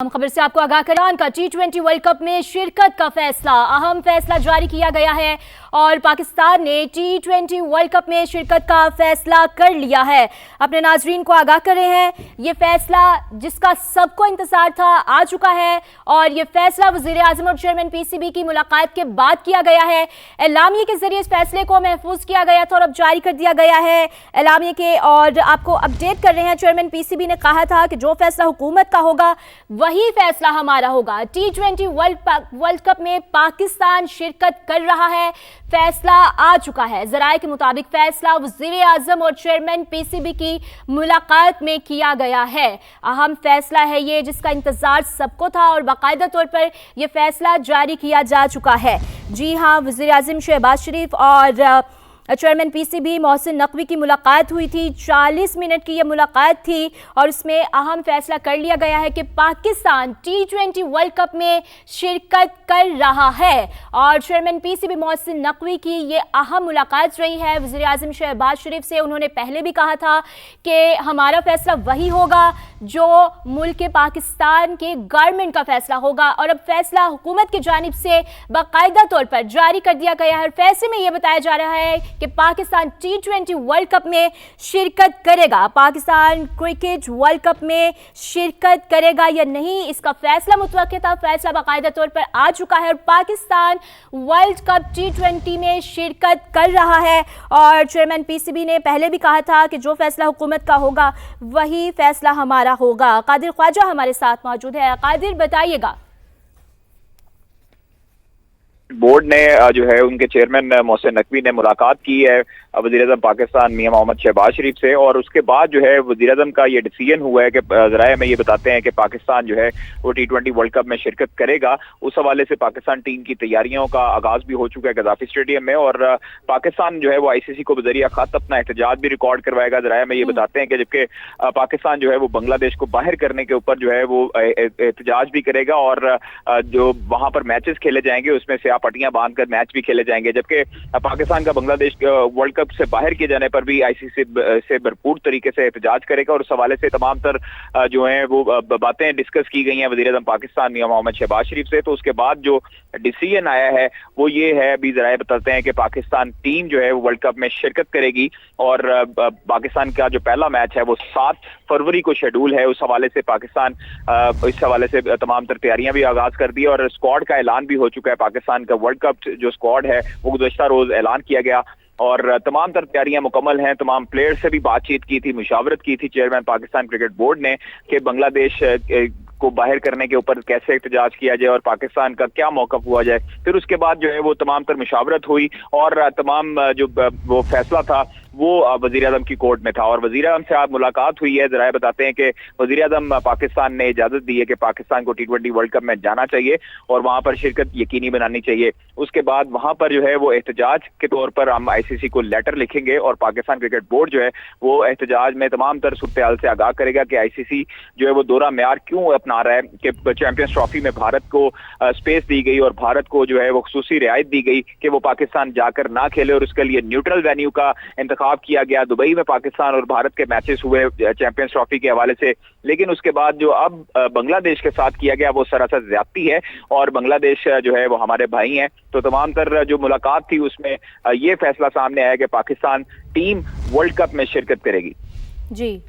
हम खबर से आपको आगाह करें का T20 वर्ल्ड कप में शिरकत का फैसला, अहम फैसला जारी किया गया है और पाकिस्तान ने T20 वर्ल्ड कप में शिरकत का फैसला कर लिया है। अपने नाजरीन को आगाह कर रहे हैं, ये फैसला जिसका सबको इंतजार था आ चुका है और ये फैसला वजीर आजम और चेयरमैन PCB की मुलाकात के बाद किया गया है। एलामिया के जरिए इस फैसले को महफूज किया गया था और अब जारी कर दिया गया है एलामिया के, और आपको अपडेट कर रहे हैं। चेयरमैन PCB ने कहा था कि जो फैसला हुकूमत का होगा वही फैसला हमारा होगा। T20 वर्ल्ड कप में पाकिस्तान शिरकत कर रहा है, फैसला आ चुका है। जराये के मुताबिक फैसला वजीर आजम और चेयरमैन PCB की मुलाकात में किया गया है। अहम फैसला है ये जिसका इंतजार सबको था और बाकायदा तौर पर यह फैसला जारी किया जा चुका है। जी हाँ, वजीर आजम शहबाज शरीफ और चेयरमैन PCB मोहसिन नकवी की मुलाकात हुई थी। 40 मिनट की यह मुलाकात थी और इसमें अहम फैसला कर लिया गया है कि पाकिस्तान T20 वर्ल्ड कप में शिरकत कर रहा है और चेयरमैन PCB मोहसिन नकवी की ये अहम मुलाकात रही है वज़ीर आज़म शहबाज शरीफ से। उन्होंने पहले भी कहा था कि हमारा फैसला वही होगा जो मुल्क पाकिस्तान के गवर्नमेंट का फैसला होगा और अब फैसला हुकूमत की जानिब से बाकायदा तौर पर जारी कर दिया गया है। फैसले में यह बताया जा रहा है कि पाकिस्तान T20 वर्ल्ड कप में शिरकत करेगा। पाकिस्तान क्रिकेट वर्ल्ड कप में शिरकत करेगा या नहीं, इसका फैसला मुतवक्किल था, फैसला बाकायदा तौर पर आ चुका है और पाकिस्तान वर्ल्ड कप T20 में शिरकत कर रहा है। और चेयरमैन PCB ने पहले भी कहा था कि जो फैसला हुकूमत का होगा वही फैसला हमारा होगा। कादिर ख्वाजा हमारे साथ मौजूद है। कादिर, बताइएगा। बोर्ड ने जो है उनके चेयरमैन मोहसिन नकवी ने मुलाकात की है वज़ीर-ए-आज़म पाकिस्तान मियां मोहम्मद शहबाज शरीफ से और उसके बाद जो है वज़ीर-ए-आज़म का ये डिसीजन हुआ है कि ज़राए में ये बताते हैं कि पाकिस्तान जो है वो T20 वर्ल्ड कप में शिरकत करेगा। उस हवाले से पाकिस्तान टीम की तैयारियों का आगाज भी हो चुका है गद्दाफी स्टेडियम में और पाकिस्तान जो है वो ICC को बज़रिया खत अपना एहतजाज भी रिकॉर्ड करवाएगा। ज़राए में ये बताते हैं कि जबकि पाकिस्तान जो है वो बांग्लादेश को बाहर करने के ऊपर जो है वो एहतजाज भी करेगा और जो वहां पर मैचेस खेले जाएंगे उसमें से पट्टियां बांधकर मैच भी खेले जाएंगे। जबकि पाकिस्तान का बांग्लादेश वर्ल्ड कप से बाहर किए जाने पर भी ICC से भरपूर तरीके से एहतजाज करेगा और उस हवाले से तमाम तर जो है वो बातें डिस्कस की गई हैं वज़ीर-ए-आज़म पाकिस्तान मियां मोहम्मद शहबाज शरीफ से। तो उसके बाद जो डिसीजन आया है वो ये है, अभी ज़राए बताते हैं कि पाकिस्तान टीम जो है वो वर्ल्ड कप में शिरकत करेगी और पाकिस्तान का जो पहला मैच है वो 7 फरवरी को शेड्यूल है। उस हवाले से पाकिस्तान इस हवाले से तमाम तर तैयारियां भी आगाज कर दी और स्क्वाड का ऐलान भी हो चुका है। पाकिस्तान का वर्ल्ड कप जो स्क्वाड है वो गुज़श्ता रोज ऐलान किया गया और तमाम तर तैयारियां मुकम्मल हैं। तमाम प्लेयर्स से भी बातचीत की थी, मुशावरत की थी चेयरमैन पाकिस्तान क्रिकेट बोर्ड ने कि बांग्लादेश को बाहर करने के ऊपर कैसे एहतजाज किया जाए और पाकिस्तान का क्या मौक़िफ़ हुआ जाए। फिर उसके बाद जो है वो तमाम तर मुशावरत हुई और तमाम जो वो फैसला था वो वज़ीर-ए-आज़म की कोर्ट में था और वज़ीर-ए-आज़म से आज मुलाकात हुई है। ज़राए बताते हैं कि वज़ीर-ए-आज़म पाकिस्तान ने इजाज़त दी है कि पाकिस्तान को T20 वर्ल्ड कप में जाना चाहिए और वहां पर शिरकत यकीनी बनानी चाहिए। उसके बाद वहां पर जो है वो एहतजाज के तौर पर हम ICC को लेटर लिखेंगे और पाकिस्तान क्रिकेट बोर्ड जो है वो एहतजाज में तमाम तर सूरत-ए-हाल से आगाह करेगा कि ICC जो है वो दोहरा मेयार क्यों अपना रहा है कि चैंपियंस ट्रॉफी में भारत को स्पेस दी गई और भारत को जो है वो खुसूसी रियायत दी गई कि वो पाकिस्तान जाकर ना खेले और उसके लिए न्यूट्रल वेन्यू का इंतखाब किया गया। दुबई में पाकिस्तान और भारत के मैचेस हुए चैंपियंस ट्रॉफी के हवाले से, लेकिन उसके बाद जो अब बांग्लादेश के साथ किया गया वो सरासर ज्यादती है और बांग्लादेश जो है वो हमारे भाई हैं। तो तमाम तर जो मुलाकात थी उसमें ये फैसला सामने आया कि पाकिस्तान टीम वर्ल्ड कप में शिरकत करेगी। जी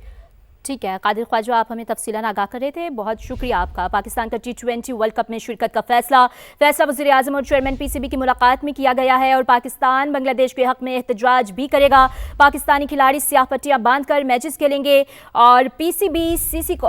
ठीक है, कादिर ख्वाजा आप हमें तफसीलन आगाह कर रहे थे, बहुत शुक्रिया आपका। पाकिस्तान का T20 वर्ल्ड कप में शिरकत का फैसला वज़ीर आज़म और चेयरमैन PCB की मुलाकात में किया गया है और पाकिस्तान बांग्लादेश के हक में एहतजाज भी करेगा। पाकिस्तानी खिलाड़ी स्याह पट्टियां बांधकर मैचेस खेलेंगे और PCB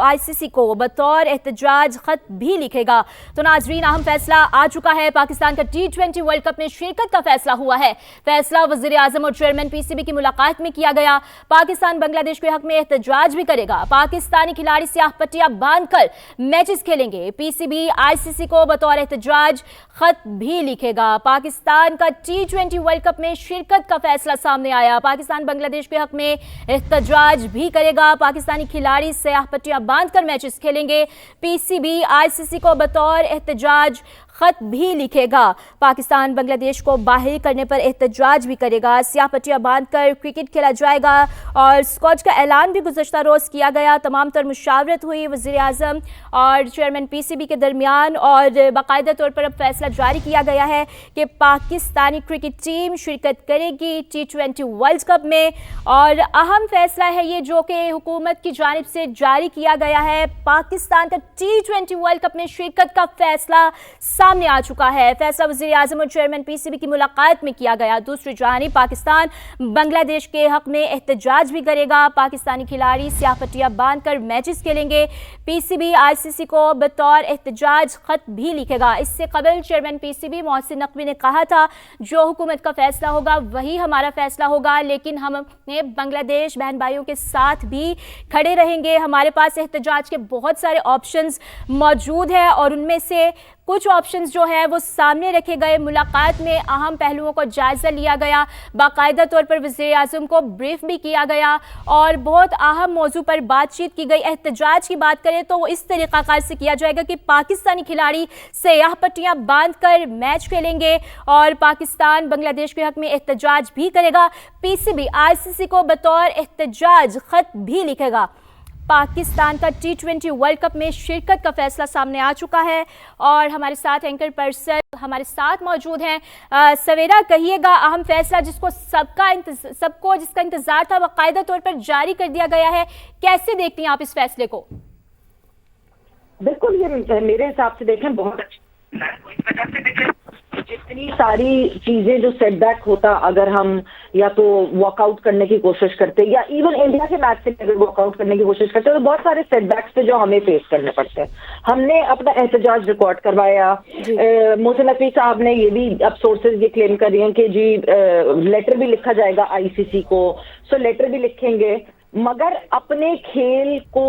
ICC को बतौर एहतजाज खत भी लिखेगा। तो नाजरीन, अहम फैसला आ चुका है, पाकिस्तान का T20 वर्ल्ड कप में शिरकत का फैसला हुआ है। फैसला वज़ीर आज़म और चेयरमैन PCB की मुलाकात में किया गया। पाकिस्तान बांग्लादेश के हक में एहतजाज भी करेगा। पाकिस्तानी खिलाड़ी स्याह पट्टियां बांधकर मैचेस खेलेंगे। PCB ICC को बतौर एहतजाज खत भी लिखेगा। पाकिस्तान का T20 वर्ल्ड कप में शिरकत का फैसला सामने आया। पाकिस्तान बांग्लादेश के हक में एहतजाज भी करेगा। पाकिस्तानी खिलाड़ी स्याह पट्टियां बांधकर मैचेस खेलेंगे। PCB ICC को बतौर एहतजाज खत भी लिखेगा। पाकिस्तान बांग्लादेश को बाहर करने पर एहतजाज भी करेगा। स्याह पट्टियां बांधकर क्रिकेट खेला जाएगा और स्क्वाड का ऐलान भी गुज़श्ता रोज किया गया, तमाम तर मुशावरत हुई वज़ीर आज़म और चेयरमैन पीसीबी के दरमियान और बाकायदा तौर पर अब फैसला जारी किया गया है कि पाकिस्तानी क्रिकेट टीम शिरकत करेगी T20 वर्ल्ड कप में। और अहम फैसला है ये जो कि हुकूमत की जानिब से जारी किया गया है। पाकिस्तान का T20 वर्ल्ड कप में शिरकत का फैसला सामने आ चुका है। फैसला वज़ीर आज़म और चेयरमैन पीसीबी की मुलाकात में किया गया। दूसरी जानिब पाकिस्तान बांग्लादेश के हक में एहतजाज भी करेगा। पाकिस्तानी खिलाड़ी स्याह पट्टियां बांधकर मैचेस खेलेंगे। पीसीबी आईसीसी को बतौर एहतजाज खत भी लिखेगा। इससे कबल चेयरमैन पीसीबी मोहसिन नकवी ने कहा था जो हुकूमत का फैसला होगा वही हमारा फैसला होगा, लेकिन हम अपने बांग्लादेश बहन भाइयों के साथ भी खड़े रहेंगे। हमारे पास एहतजाज के बहुत सारे ऑप्शंस मौजूद हैं और उनमें से कुछ ऑप्शंस जो है वो सामने रखे गए। मुलाकात में अहम पहलुओं को जायजा लिया गया, बाकायदा तौर पर वज़ीर आज़म को ब्रीफ भी किया गया और बहुत अहम मौजू पर बातचीत की गई। एहतजाज की बात करें तो वो इस तरीक़ाकार से किया जाएगा कि पाकिस्तानी खिलाड़ी स्याह पट्टियां बांधकर मैच खेलेंगे और पाकिस्तान बांग्लादेश के हक में एहतजाज भी करेगा। पीसीबी आईसीसी को बतौर एहतजाज खत भी लिखेगा। पाकिस्तान का T20 वर्ल्ड कप में शिरकत का फैसला सामने आ चुका है और हमारे साथ एंकर पर्सन हमारे साथ मौजूद हैं। सवेरा, कहिएगा अहम फैसला जिसको जिसका इंतजार था बाकायदा तौर पर जारी कर दिया गया है, कैसे देखती हैं आप इस फैसले को? बिल्कुल, ये मेरे हिसाब से देखें बहुत अच्छा। जितनी सारी चीजें जो सेटबैक होता अगर हम या तो वॉकआउट करने की कोशिश करते या इवन इंडिया के मैच से अगर वॉकआउट करने की कोशिश करते तो बहुत सारे सेटबैक्स थे जो हमें फेस करने पड़ते हैं। हमने अपना एहतजाज रिकॉर्ड करवाया। मोहसिन नकवी साहब ने ये भी अब सोर्सेज ये क्लेम कर रही हैं कि जी लेटर भी लिखा जाएगा आईसीसी को, सो लेटर भी लिखेंगे, मगर अपने खेल को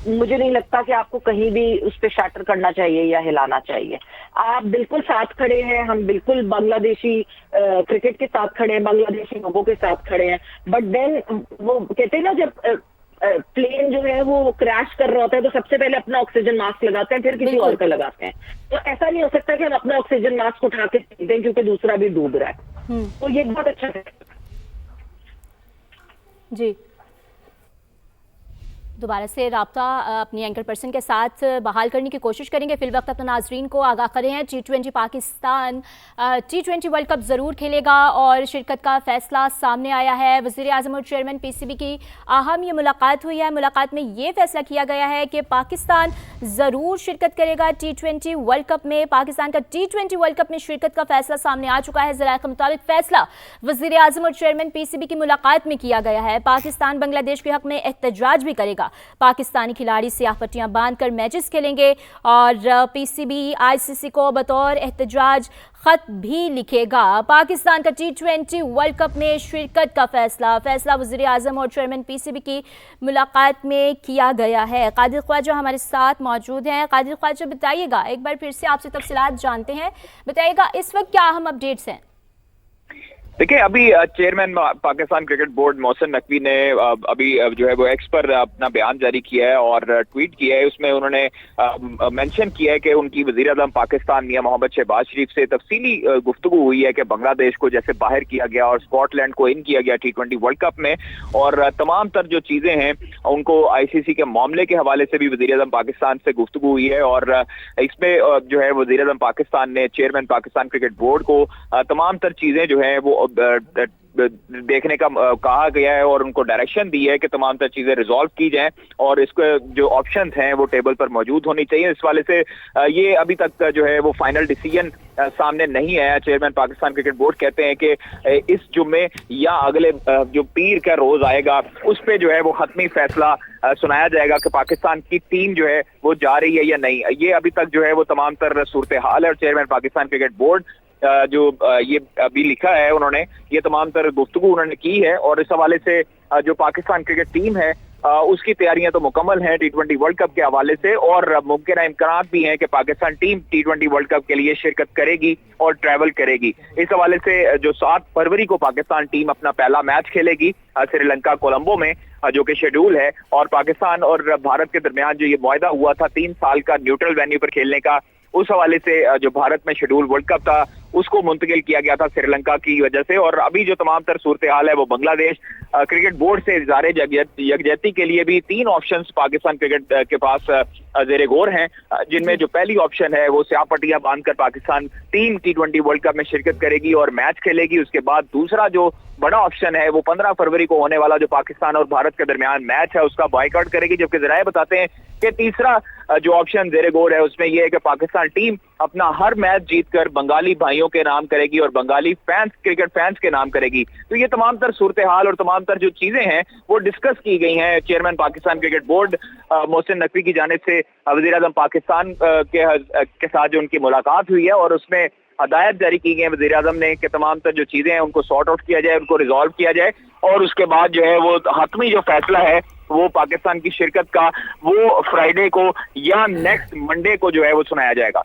मुझे नहीं लगता कि आपको कहीं भी उस पर शैटर करना चाहिए या हिलाना चाहिए। आप बिल्कुल साथ खड़े हैं, हम बिल्कुल बांग्लादेशी क्रिकेट के साथ खड़े हैं, बांग्लादेशी लोगों के साथ खड़े हैं, बट देन वो कहते हैं ना जब प्लेन जो है वो क्रैश कर रहा होता है तो सबसे पहले अपना ऑक्सीजन मास्क लगाते हैं फिर किसी और का लगाते हैं। तो ऐसा नहीं हो सकता कि हम अपना ऑक्सीजन मास्क उठा के दें क्योंकि दूसरा भी डूब रहा है। तो ये बहुत अच्छा है। जी, दोबारा से राब्ता अपनी एंकर पर्सन के साथ बहाल करने की कोशिश करेंगे। फिल वक्त अपने नाजरीन को आगाह करें हैं T20 Pakistan T20 world cup ज़रूर खेलेगा और शिरकत का फैसला सामने आया है। वज़ीर आज़म और चेयरमैन पीसीबी की अहम ये मुलाकात हुई है। मुलाकात में ये फैसला किया गया है कि पाकिस्तान ज़रूर शिरकत करेगा T20 वर्ल्ड कप में। पाकिस्तान का T20 वर्ल्ड कप में शिरकत का फैसला सामने आ चुका है। ज़राए के मुताबिक फैसला वज़ीर आज़म और चेयरमैन पीसीबी की मुलाकात में किया गया है। पाकिस्तान बांग्लादेश के हक में एहतजाज भी करेगा। पाकिस्तानी खिलाड़ी स्याह पट्टियां बांधकर मैचेस खेलेंगे और पीसीबी आईसीसी को बतौर एहतजाज खत भी लिखेगा। पाकिस्तान का T20 वर्ल्ड कप में शिरकत का फैसला वज़ीर आज़म और चेयरमैन पीसीबी की मुलाकात में किया गया है। कादिर ख्वाजा हमारे साथ मौजूद हैं। कादिर ख्वाजा, बताइएगा, एक बार फिर से आपसे तफसीलात जानते हैं, बताइएगा इस वक्त क्या अहम अपडेट्स हैं? देखिए, अभी chairman Pakistan cricket board Mohsin Naqvi ने अभी जो है वो एक्स पर अपना बयान जारी किया है और ट्वीट किया है। उसमें उन्होंने मेंशन किया है कि उनकी वज़ीर आज़म पाकिस्तान मियां मोहम्मद शहबाज शरीफ से तफसीली गुफ्तगू हुई है कि बांग्लादेश को जैसे बाहर किया गया और स्कॉटलैंड को इन किया गया T20 वर्ल्ड कप में, और तमाम तर जो चीजें हैं उनको आईसीसी के मामले के हवाले से भी वज़ीर आज़म पाकिस्तान से गुफ्तगू हुई है। और इसमें जो है वज़ीर आज़म पाकिस्तान ने चेयरमैन पाकिस्तान क्रिकेट बोर्ड को तमाम तर चीजें जो है वो देखने का कहा गया है और उनको डायरेक्शन दी है कि तमाम तर चीजें रिजॉल्व की जाएं और इसके जो ऑप्शंस हैं वो टेबल पर मौजूद होनी चाहिए। इस वाले से ये अभी तक जो है वो फाइनल डिसीजन सामने नहीं आया। चेयरमैन पाकिस्तान क्रिकेट बोर्ड कहते हैं कि इस जुम्मे या अगले जो पीर का रोज आएगा उस पे जो है वो हतमी फैसला सुनाया जाएगा कि पाकिस्तान की टीम जो है वो जा रही है या नहीं। ये अभी तक जो है वो तमाम तर सूरत हाल है और चेयरमैन पाकिस्तान क्रिकेट बोर्ड जो ये अभी लिखा है उन्होंने, ये तमाम तरह गुफ्तगू उन्होंने की है और इस हवाले से जो पाकिस्तान क्रिकेट टीम है उसकी तैयारियां तो मुकम्मल हैं T20 वर्ल्ड कप के हवाले से और मुमकिन इम्कान भी हैं कि Pakistan team T20 world cup के लिए शिरकत करेगी और ट्रैवल करेगी। इस हवाले से जो 7 फरवरी को पाकिस्तान टीम अपना पहला मैच खेलेगी श्रीलंका कोलंबो में, जो कि शेड्यूल है, और पाकिस्तान और भारत के दरमियान जो ये मुआहदा हुआ था 3 साल का न्यूट्रल वेन्यू पर खेलने का, उस हवाले से जो भारत में शेड्यूल वर्ल्ड कप था उसको मुंतकिल किया गया था श्रीलंका की वजह से। और अभी जो तमाम तर सूरत हाल है वो बांग्लादेश क्रिकेट बोर्ड से इज़हार यकजहती के लिए भी 3 ऑप्शंस पाकिस्तान क्रिकेट के पास ज़ेरे गौर हैं, जिनमें जो पहली ऑप्शन है वो स्याह पट्टियां बांधकर Pakistan team T20 world cup में शिरकत करेगी और मैच खेलेगी। उसके बाद दूसरा जो बड़ा ऑप्शन है वो 15 फरवरी को होने वाला जो पाकिस्तान और भारत के दरमियान मैच है उसका बॉयकॉट करेगी। जबकि जराये बताते हैं कि तीसरा जो ऑप्शन ज़ेरे गौर है उसमें यह है कि पाकिस्तान टीम अपना हर मैच जीतकर बंगाली भाइयों के नाम करेगी और बंगाली फैंस, क्रिकेट फैंस के नाम करेगी। तो ये तमाम तर सूरत हाल और तमाम तर जो चीजें हैं वो डिस्कस की गई हैं। Chairman Pakistan cricket board Mohsin Naqvi की जानिब से वज़ीर आज़म पाकिस्तान के साथ जो उनकी मुलाकात हुई है और उसमें हदायत जारी की गई है वज़ीर आज़म ने कि तमाम तर जो चीजें हैं उनको सॉर्ट आउट किया जाए, उनको रिजॉल्व किया जाए और उसके बाद जो है वो हतमी जो फैसला है वो पाकिस्तान की शिरकत का वो फ्राइडे को या नेक्स्ट मंडे को जो है वो सुनाया जाएगा।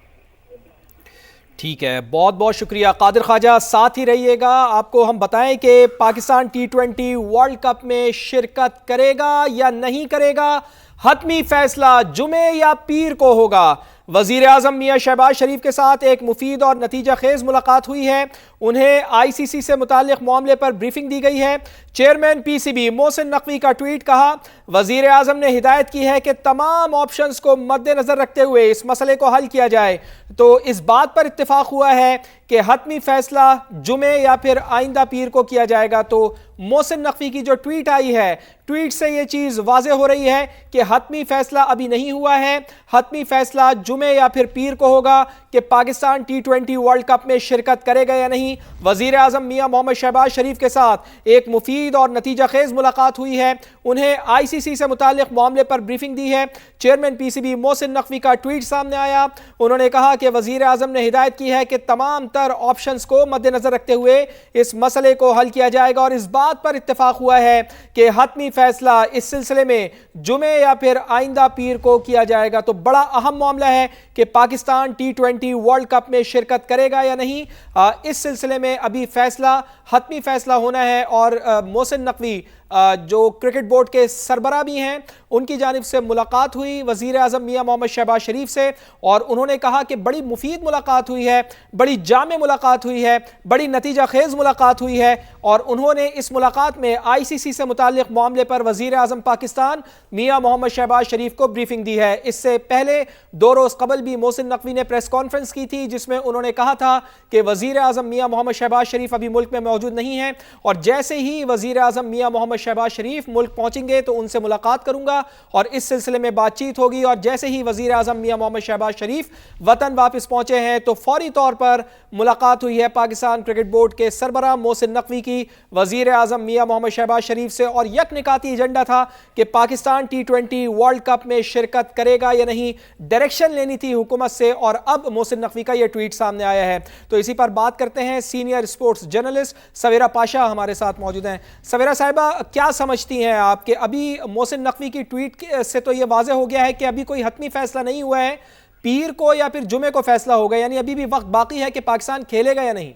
ठीक है, बहुत बहुत शुक्रिया कादिर ख्वाजा, साथ ही रहिएगा। आपको हम बताएं कि पाकिस्तान T20 वर्ल्ड कप में शिरकत करेगा या नहीं करेगा, हतमी फैसला जुमे या पीर को होगा। वजीर आजम मियां शहबाज शरीफ के साथ एक मुफीद और नतीजा खेज मुलाकात हुई है। उन्हें ICC से मुताल्लिक मामले पर ब्रीफिंग दी गई है। चेयरमैन PCB मोहसिन नकवी का ट्वीट कहा, वजीर आजम ने हिदायत की है कि तमाम ऑप्शंस को मद्देनजर रखते हुए इस मसले को हल किया जाए। तो इस बात पर इत्तेफाक हुआ है कि हतमी फैसला जुमे या फिर आइंदा पीर को किया जाएगा। तो मोहसिन नकवी की जो ट्वीट आई है, ट्वीट से ये चीज़ वाज़े हो रही है कि हतमी फैसला अभी नहीं हुआ है। हतमी फैसला जुमे या फिर पीर को होगा कि पाकिस्तान T20 वर्ल्ड कप में शिरकत करेगा या नहीं। वज़ीर आज़म मियां मोहम्मद शहबाज शरीफ के साथ एक मुफीद और नतीजा खेज मुलाकात हुई है। उन्हें ICC से मुताल्लिक मामले पर ब्रीफिंग दी है। चेयरमैन PCB मोहसिन नकवी का ट्वीट सामने आया। उन्होंने कहा कि वज़ीर आज़म ने हिदायत की है कि तमाम तर ऑप्शंस को मद्देनजर रखते हुए इस मसले को हल किया जाएगा और इस बात पर इत्तेफाक हुआ है कि हतमी फैसला इस सिलसिले में जुमे या फिर आइंदा पीर को किया जाएगा। तो बड़ा अहम मामला है कि पाकिस्तान T20 वर्ल्ड कप में शिरकत करेगा या नहीं। इस सिलसिले में अभी फैसला, हतमी फैसला होना है। और मोहसिन नकवी जो क्रिकेट बोर्ड के सरबरा भी हैं, उनकी जानिब से मुलाकात हुई वज़ीर आज़म मियां मोहम्मद शहबाज शरीफ से और उन्होंने कहा कि बड़ी मुफीद मुलाकात हुई है, बड़ी जामे मुलाकात हुई है, बड़ी नतीजा खेज मुलाकात हुई है। और उन्होंने इस मुलाकात में ICC से मुताल्लिक मामले पर वज़ीर आज़म पाकिस्तान मियां मोहम्मद शहबाज शरीफ को ब्रीफिंग दी है। इससे पहले 2 रोज़ कबल भी मोहसिन नकवी ने प्रेस कॉन्फ्रेंस की थी जिसमें उन्होंने कहा था कि वज़ीर आज़म मियां मोहम्मद शहबाज शरीफ अभी मुल्क में मौजूद नहीं है और जैसे ही वज़ीर आज़म मियां मोहम्मद शहबाज शरीफ मुल्क पहुंचेंगे तो उनसे मुलाकात करूंगा और इस सिलसिले में बातचीत होगी। और जैसे ही वज़ीर आज़म मियां मोहम्मद शहबाज शरीफ वतन वापस पहुंचे हैं तो फौरी तौर पर मुलाकात हुई है पाकिस्तान क्रिकेट बोर्ड के सरबरा मोहसिन नकवी की वज़ीर आज़म मियां मोहम्मद शहबाज शरीफ से। और यकनिकाती एजेंडा था कि पाकिस्तान T20 वर्ल्ड कप में शिरकत करेगा या नहीं, डायरेक्शन लेनी थी हुकूमत से। और अब मोहसिन नकवी का यह ट्वीट सामने आया है। तो इसी पर बात करते हैं, सीनियर स्पोर्ट्स जर्नलिस्ट सवेरा पाशा हमारे साथ मौजूद हैं। सवेरा साहिबा, क्या समझती हैं आप कि अभी मोहसिन नकवी की ट्वीट से तो यह वाज़े हो गया है कि अभी कोई हतमी फैसला नहीं हुआ है, पीर को या फिर जुमे को फैसला होगा, यानी अभी भी वक्त बाकी है कि पाकिस्तान खेलेगा या नहीं?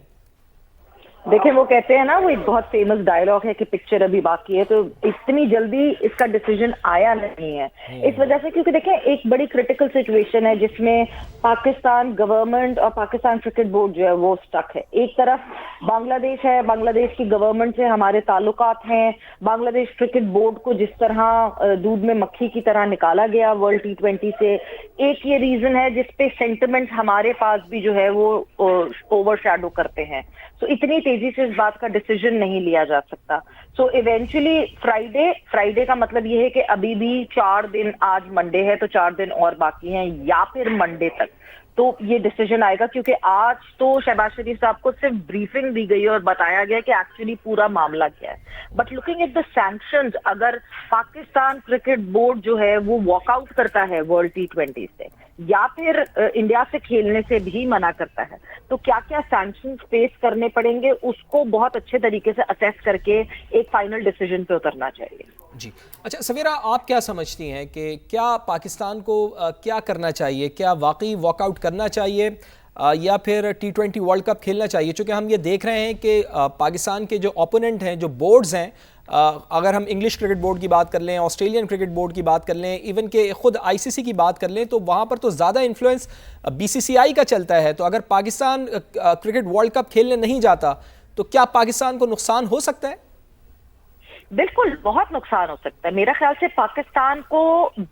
देखिए, वो कहते हैं ना, वो एक बहुत फेमस डायलॉग है कि पिक्चर अभी बाकी है, तो इतनी जल्दी इसका डिसीजन आया नहीं है इस वजह से, क्योंकि देखें एक बड़ी क्रिटिकल सिचुएशन है जिसमें पाकिस्तान गवर्नमेंट और पाकिस्तान क्रिकेट बोर्ड जो है वो स्टक है। एक तरफ बांग्लादेश है, बांग्लादेश की गवर्नमेंट से हमारे ताल्लुकात हैं, बांग्लादेश क्रिकेट बोर्ड को जिस तरह दूध में मक्खी की तरह निकाला गया वर्ल्ड T20 से, एक ये रीजन है जिसपे सेंटिमेंट हमारे पास भी जो है वो ओवरशैडो करते हैं। तो इतनी तेजी से इस बात का डिसीजन नहीं लिया जा सकता। सो इवेंचुअली फ्राइडे का मतलब ये है कि अभी भी 4 दिन, आज मंडे है तो 4 दिन और बाकी हैं, या फिर मंडे तक तो ये डिसीजन आएगा। क्योंकि आज तो शहबाज शरीफ साहब को सिर्फ ब्रीफिंग दी गई और बताया गया कि एक्चुअली पूरा मामला क्या है। But looking at the sanctions, अगर पाकिस्तान क्रिकेट बोर्ड जो है वो वॉकआउट करता है वर्ल्ड T20 से या फिर इंडिया से खेलने से भी मना करता है, तो क्या क्या सैंक्शंस फेस करने पड़ेंगे, उसको बहुत अच्छे तरीके से असेस करके एक फाइनल डिसीजन पे उतरना चाहिए। जी, अच्छा सवेरा, आप क्या समझती हैं कि क्या पाकिस्तान को क्या करना चाहिए? क्या वाकई वॉकआउट करना चाहिए या फिर T20 वर्ल्ड कप खेलना चाहिए? चूँकि हम ये देख रहे हैं कि पाकिस्तान के जो ओपोनेंट हैं, जो बोर्ड्स हैं, अगर हम इंग्लिश क्रिकेट बोर्ड की बात कर लें, ऑस्ट्रेलियन क्रिकेट बोर्ड की बात कर लें, इवन के खुद आईसीसी की बात कर लें, तो वहाँ पर तो ज़्यादा इन्फ्लुएंस बीसीसीआई का चलता है। तो अगर पाकिस्तान क्रिकेट वर्ल्ड कप खेलने नहीं जाता तो क्या पाकिस्तान को नुकसान हो सकता है? बिल्कुल, बहुत नुकसान हो सकता है। मेरा ख्याल से पाकिस्तान को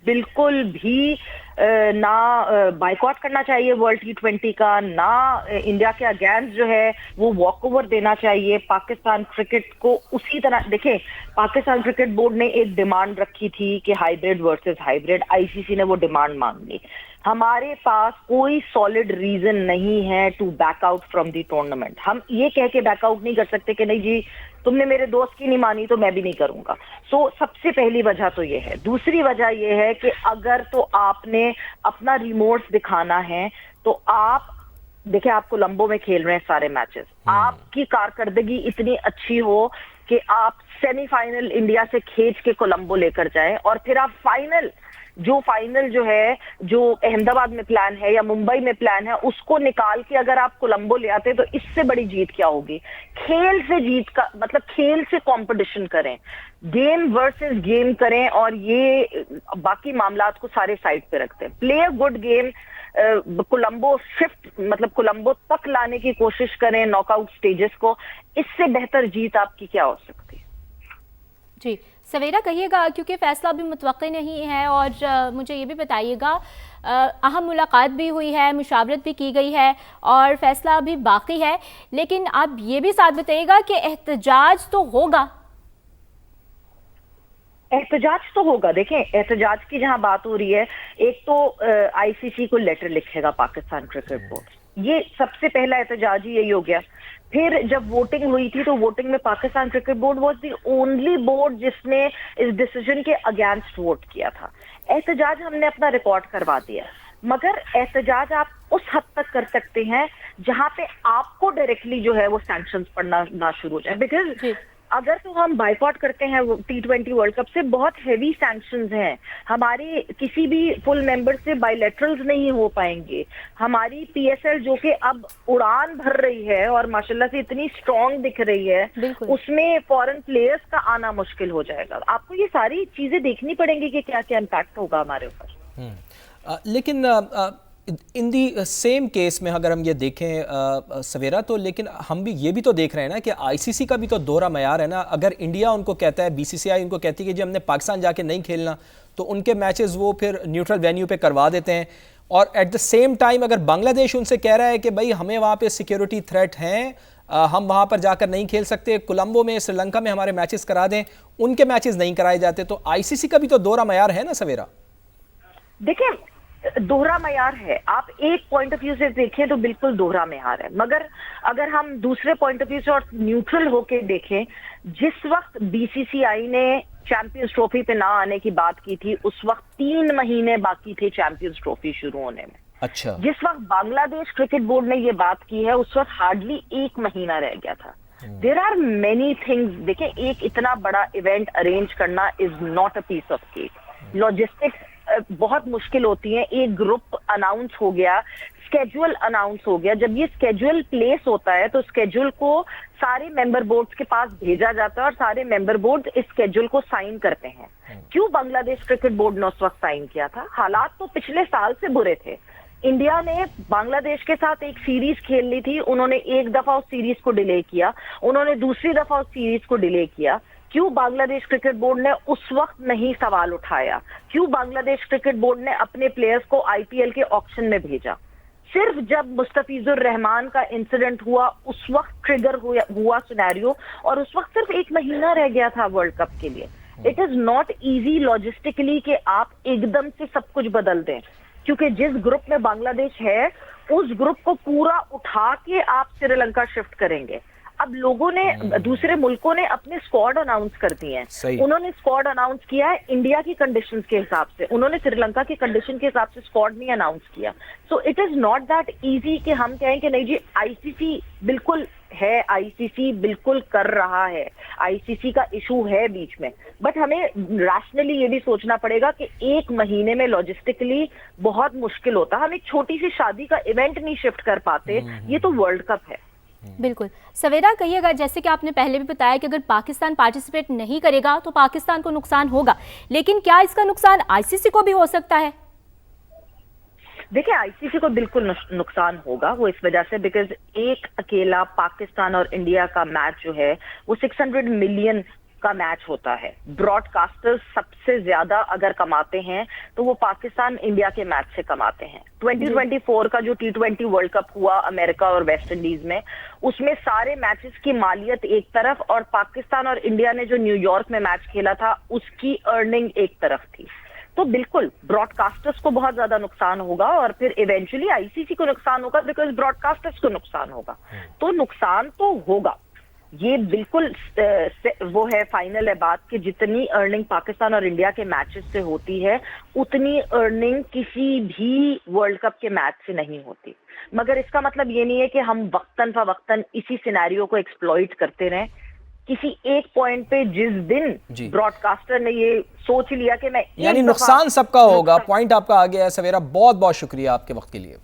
बिल्कुल भी ना बाइकआउट करना चाहिए वर्ल्ड T20 का, ना इंडिया के अगेंस्ट जो है वो वॉक ओवर देना चाहिए। पाकिस्तान क्रिकेट को उसी तरह देखें, पाकिस्तान क्रिकेट बोर्ड ने एक डिमांड रखी थी कि हाइब्रिड वर्सेस हाइब्रिड, आईसीसी ने वो डिमांड मान ली। हमारे पास कोई सॉलिड रीजन नहीं है to back out from the tournament. हम ये कह के बैकआउट नहीं कर सकते कि नहीं जी तुमने मेरे दोस्त की नहीं मानी तो मैं भी नहीं करूंगा। सो सबसे पहली वजह तो ये है। दूसरी वजह ये है कि अगर तो आपने अपना रिमोर्स दिखाना है तो आप देखिए, आप कोलंबो में खेल रहे हैं सारे मैचेस, आपकी कारकर्दगी इतनी अच्छी हो कि आप सेमीफाइनल इंडिया से खींच के कोलंबो लेकर जाएं और फिर आप फाइनल जो है, जो अहमदाबाद में प्लान है या मुंबई में प्लान है, उसको निकाल के अगर आप कोलंबो ले आते तो इससे बड़ी जीत क्या होगी। खेल से जीत का मतलब खेल से कंपटीशन करें, गेम वर्सेस गेम करें और ये बाकी मामलात को सारे साइड पे रखते हैं। Play a good game, Colombo Colombo तक लाने की कोशिश करें नॉकआउट स्टेजेस को। इससे बेहतर जीत आपकी क्या हो सकती है? जी सवेरा कहिएगा, क्योंकि फैसला अभी मुतवक्की नहीं है, और मुझे ये भी बताइएगा, अहम मुलाकात भी हुई है, मुशावरत भी की गई है और फैसला अभी बाकी है, लेकिन आप ये भी साथ बताइएगा कि एहतजाज तो होगा। एहतजाज तो होगा। देखें, एहतजाज की जहां बात हो रही है, एक तो आईसीसी को लेटर लिखेगा पाकिस्तान क्रिकेट बोर्ड, ये सबसे पहला एहतजाज ही यही हो गया। फिर जब वोटिंग हुई थी तो वोटिंग में Pakistan cricket board was the only board जिसने इस डिसीजन के अगेंस्ट वोट किया था। एहतजाज हमने अपना रिकॉर्ड करवा दिया, मगर एहतजाज आप उस हद तक कर सकते हैं जहां पे आपको डायरेक्टली जो है वो सैंक्शंस पड़ना ना शुरू हो जाए। बिकॉज अगर तो हम बाइकआउट करते हैं T20 वर्ल्ड कप से, बहुत हेवी सैंक्शंस हैं, हमारे किसी भी फुल मेंबर से बायलैटरल्स नहीं हो पाएंगे। हमारी PSL जो कि अब उड़ान भर रही है और माशाल्लाह से इतनी स्ट्रांग दिख रही है, उसमें फॉरेन प्लेयर्स का आना मुश्किल हो जाएगा। आपको ये सारी चीजें देखनी पड़ेंगी कि क्या क्या इम्पैक्ट होगा हमारे ऊपर। लेकिन इन दी सेम केस में अगर हम ये देखें सवेरा, तो लेकिन हम भी ये भी तो देख रहे हैं ना कि आईसीसी का भी तो दोहरा मयार है ना। अगर इंडिया उनको कहता है, बीसीसीआई उनको कहती है कि जी हमने पाकिस्तान जाके नहीं खेलना, तो उनके मैचेस वो फिर न्यूट्रल वेन्यू पे करवा देते हैं। और एट द सेम टाइम अगर बांग्लादेश उनसे कह रहा है कि भाई हमें वहाँ पे सिक्योरिटी थ्रेट हैं, हम वहाँ पर जाकर नहीं खेल सकते, कोलंबो में, श्रीलंका में हमारे मैचेस करा दें, उनके मैचेस नहीं कराए जाते, तो आईसीसी का भी तो दोहरा मयार है ना सवेरा। देखिए, दोहरा मयार है। आप एक पॉइंट ऑफ व्यू से देखें तो बिल्कुल दोहरा मयार है, मगर अगर हम दूसरे पॉइंट ऑफ व्यू से और न्यूट्रल होके देखें, जिस वक्त बीसीसीआई ने चैंपियंस ट्रॉफी पे ना आने की बात की थी, उस वक्त 3 महीने बाकी थे चैंपियंस ट्रॉफी शुरू होने में। अच्छा। जिस वक्त बांग्लादेश क्रिकेट बोर्ड ने ये बात की है, उस वक्त हार्डली 1 महीना रह गया था। There are many things. देखिए, एक इतना बड़ा इवेंट अरेंज करना is not a piece of cake. Logistics बहुत मुश्किल होती है। एक ग्रुप अनाउंस हो गया, स्केड्यूल अनाउंस हो गया। जब ये स्केड्यूल प्लेस होता है तो स्केड्यूल को सारे मेंबर बोर्ड्स के पास भेजा जाता है और सारे मेंबर बोर्ड इस स्केड्यूल को साइन करते हैं। क्यों बांग्लादेश क्रिकेट बोर्ड ने उस वक्त साइन किया था? हालात तो पिछले साल से बुरे थे। इंडिया ने बांग्लादेश के साथ एक सीरीज खेल ली थी, उन्होंने एक दफा उस सीरीज को डिले किया, उन्होंने दूसरी दफा उस सीरीज को डिले किया। क्यों बांग्लादेश क्रिकेट बोर्ड ने उस वक्त नहीं सवाल उठाया? क्यों बांग्लादेश क्रिकेट बोर्ड ने अपने प्लेयर्स को आईपीएल के ऑक्शन में भेजा? सिर्फ जब मुस्तफिजुर रहमान का इंसिडेंट हुआ उस वक्त ट्रिगर हुआ सिनेरियो, और उस वक्त सिर्फ 1 महीना रह गया था वर्ल्ड कप के लिए। It is not easy logistically कि आप एकदम से सब कुछ बदल दें, क्योंकि जिस ग्रुप में बांग्लादेश है उस ग्रुप को पूरा उठा के आप श्रीलंका शिफ्ट करेंगे। अब लोगों ने, दूसरे मुल्कों ने अपने स्क्वाड अनाउंस कर दिए हैं। उन्होंने स्क्वाड अनाउंस किया है इंडिया की कंडीशंस के हिसाब से, उन्होंने श्रीलंका की कंडीशन के हिसाब से स्क्वाड नहीं अनाउंस किया। So it is not that easy कि हम कहें कि नहीं जी आईसीसी बिल्कुल है, आईसीसी बिल्कुल कर रहा है, आईसीसी का इशू है बीच में। बट हमें रैशनली ये भी सोचना पड़ेगा कि 1 महीने में लॉजिस्टिकली बहुत मुश्किल होता। हम एक छोटी सी शादी का इवेंट नहीं शिफ्ट कर पाते, ये तो वर्ल्ड कप है। बिल्कुल। सवेरा कहिएगा, जैसे कि आपने पहले भी बताया कि अगर पाकिस्तान पार्टिसिपेट नहीं करेगा तो पाकिस्तान को नुकसान होगा, लेकिन क्या इसका नुकसान आईसीसी को भी हो सकता है? देखिए, आईसीसी को बिल्कुल नुकसान होगा, वो इस वजह से बिकॉज एक अकेला पाकिस्तान और इंडिया का मैच जो है वो 600 मिलियन का मैच होता है। ब्रॉडकास्टर्स सबसे ज्यादा अगर कमाते हैं तो वो पाकिस्तान इंडिया के मैच से कमाते हैं। 2024 का जो T20 वर्ल्ड कप हुआ अमेरिका और वेस्ट इंडीज में, उसमें सारे मैचेस की मालियत एक तरफ और पाकिस्तान और इंडिया ने जो न्यूयॉर्क में मैच खेला था उसकी अर्निंग एक तरफ थी। तो बिल्कुल ब्रॉडकास्टर्स को बहुत ज्यादा नुकसान होगा और फिर इवेंचुअली आईसीसी को नुकसान होगा बिकॉज ब्रॉडकास्टर्स को नुकसान होगा। तो नुकसान तो होगा, ये बिल्कुल वो है, फाइनल है बात कि जितनी अर्निंग पाकिस्तान और इंडिया के मैचेस से होती है उतनी अर्निंग किसी भी वर्ल्ड कप के मैच से नहीं होती। मगर इसका मतलब ये नहीं है कि हम वक्तन फवक्तन इसी सिनेरियो को एक्सप्लॉइट करते रहें। किसी एक पॉइंट पे जिस दिन ब्रॉडकास्टर ने ये सोच लिया कि मैं, यानी नुकसान सबका होगा, पॉइंट आपका आ गया है सवेरा। बहुत बहुत शुक्रिया आपके वक्त के लिए।